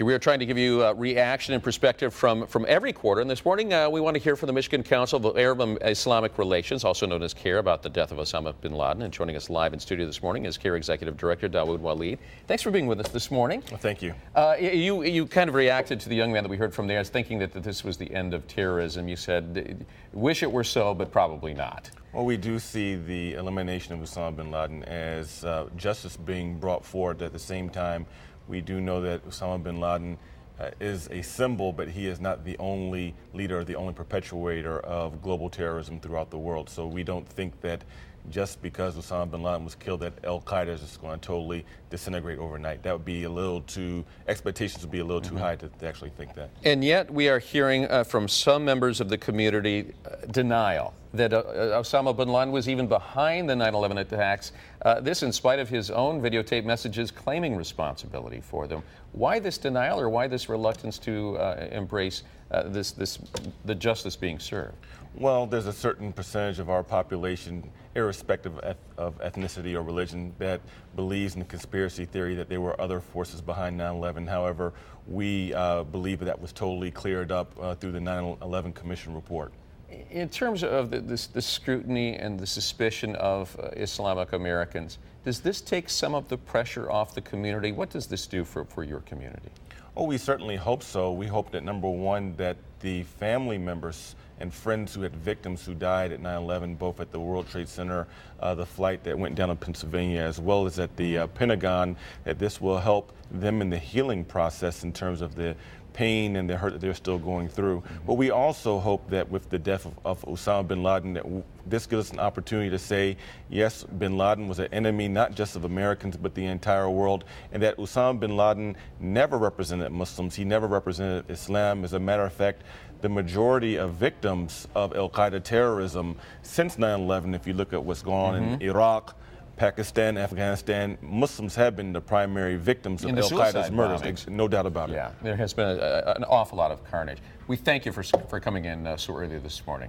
We are trying to give you reaction and perspective from every quarter. And this morning, we want to hear from the Michigan Council of Arab-Islamic Relations, also known as C.A.I.R, about the death of Osama bin Laden. And joining us live in studio this morning is C.A.I.R Executive Director Dawood Walid. Thanks for being with us this morning. Well, thank you. You kind of reacted to the young man that we heard from there as thinking that this was the end of terrorism. You said, wish it were so, but probably not. Well, we do see the elimination of Osama bin Laden as justice being brought forward. At the same time, we do know that Osama bin Laden is a symbol, but he is not the only leader, the only perpetuator of global terrorism throughout the world. So we don't think that just because Osama bin Laden was killed that Al-Qaeda is just going to totally disintegrate overnight. That would be a little too, expectations would be a little too high to actually think that. And yet we are hearing from some members of the community denial that Osama bin Laden was even behind the 9/11 attacks, this in spite of his own videotape messages claiming responsibility for them. Why this denial, or why this reluctance to embrace the justice being served? Well, there's a certain percentage of our population, irrespective of ethnicity or religion, that believes in the conspiracy theory that there were other forces behind 9/11. However, we believe that was totally cleared up through the 9/11 Commission report. In terms of the scrutiny and the suspicion of Islamic Americans, does this take some of the pressure off the community? What does this do for your community? Oh, we certainly hope so. We hope that, number one, that the family members and friends who had victims who died at 9/11, both at the World Trade Center, the flight that went down to Pennsylvania, as well as at the Pentagon, that this will help them in the healing process in terms of the pain and the hurt that they're still going through. But we also hope that with the death of Osama bin Laden, that this gives us an opportunity to say, yes, bin Laden was an enemy not just of Americans, but the entire world, and that Osama bin Laden never represented Muslims. He never represented Islam. As a matter of fact, the majority of victims of Al-Qaeda terrorism since 9/11, if you look at what's going on in Iraq, Pakistan, Afghanistan, Muslims have been the primary victims of Al-Qaeda's murders. No doubt about it. Yeah, there has been an awful lot of carnage. We thank you for coming in so early this morning.